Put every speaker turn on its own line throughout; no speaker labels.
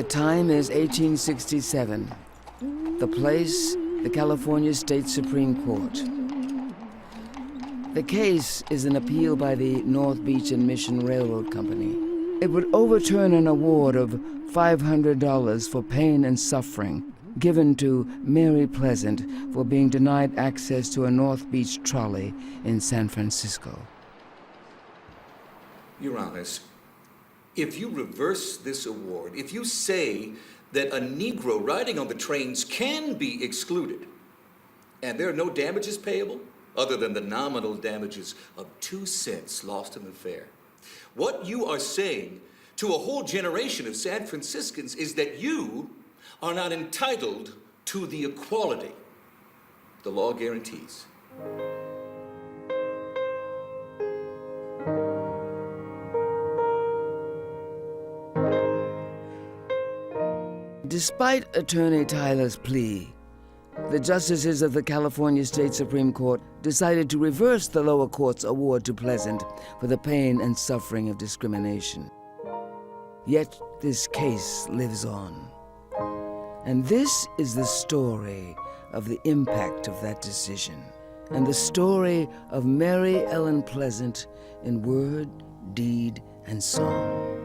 time is 1867. The place, the California State Supreme Court. The case is an appeal by the North Beach and Mission Railroad Company. It would overturn an award of $500 for pain and suffering given to Mary Pleasant for being denied access to a North Beach trolley in San Francisco.
Your Honors, if you reverse this award, if you say that a Negro riding on the trains can be excluded, and there are no damages payable other than the nominal damages of 2 cents lost in the fare, what you are saying to a whole generation of San Franciscans is that you are not entitled to the equality the law guarantees.
Despite Attorney Tyler's plea, the justices of the California State Supreme Court decided to reverse the lower court's award to Pleasant for the pain and suffering of discrimination. Yet this case lives on. And this is the story of the impact of that decision, and the story of Mary Ellen Pleasant in word, deed, and song.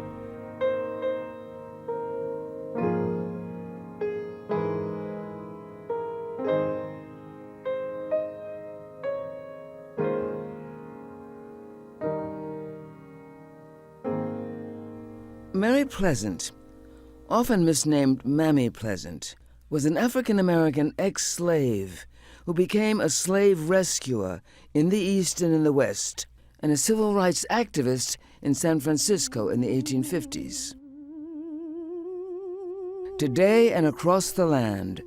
Mary Pleasant, often misnamed Mammy Pleasant, was an African-American ex-slave who became a slave rescuer in the East and in the West, and a civil rights activist in San Francisco in the 1850s. Today and across the land,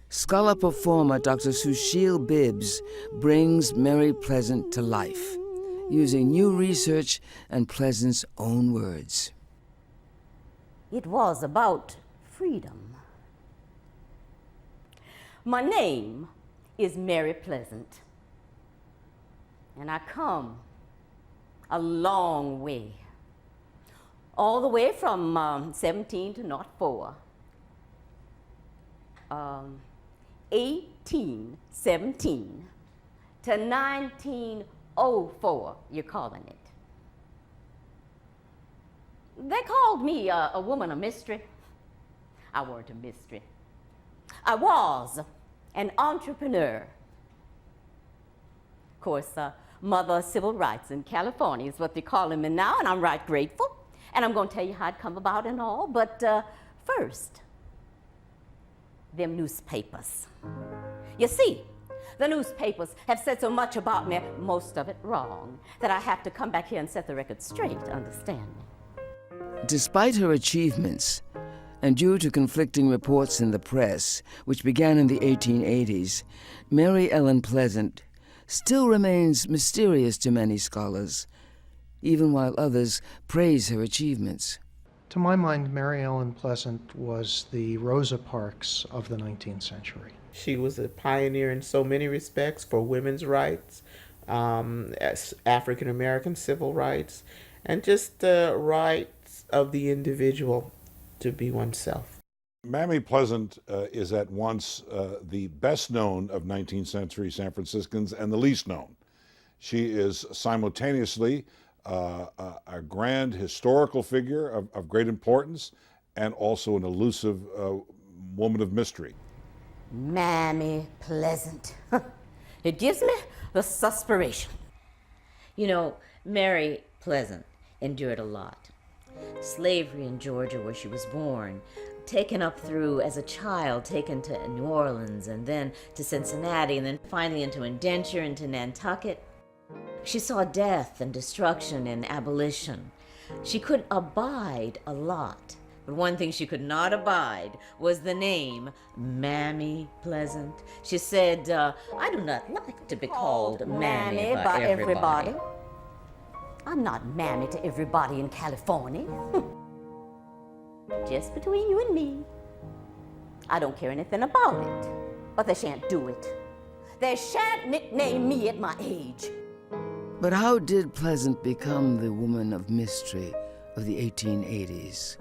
scholar performer Dr. Sushil Bibbs brings Mary Pleasant to life, using new research and Pleasant's own words.
It was about freedom. My name is Mary Pleasant, and I come a long way, all the way from 17 to 04. 1817 to 1904, you're calling it. They called me a woman of mystery. I weren't a mystery. I was an entrepreneur. Of course, mother of civil rights in California is what they're calling me now, and I'm right grateful. And I'm going to tell you how it come about and all. But first, them newspapers. You see, the newspapers have said so much about me, most of it wrong, that I have to come back here and set the record straight, understand me.
Despite her achievements, and due to conflicting reports in the press, which began in the 1880s, Mary Ellen Pleasant still remains mysterious to many scholars, even while others praise her achievements.
To my mind, Mary Ellen Pleasant was the Rosa Parks of the 19th century.
She was a pioneer in so many respects for women's rights, as African American civil rights, and just the rights of the individual to be oneself.
Mammy Pleasant is at once the best known of 19th century San Franciscans and the least known. She is simultaneously a grand historical figure of great importance and also an elusive woman of mystery.
Mammy Pleasant. It gives me the suspiration.
You know, Mary Pleasant endured a lot. Slavery in Georgia, where she was born, taken up through as a child, taken to New Orleans, and then to Cincinnati, and then finally into indenture, into Nantucket. She saw death and destruction and abolition. She couldn't abide a lot, but one thing she could not abide was the name Mammy Pleasant. She said, I do not like to be called Mammy by everybody.
I'm not Mammy to everybody in California. Just between you and me. I don't care anything about it, but they shan't do it. They shan't nickname me at my age.
But how did Pleasant become the woman of mystery of the 1880s?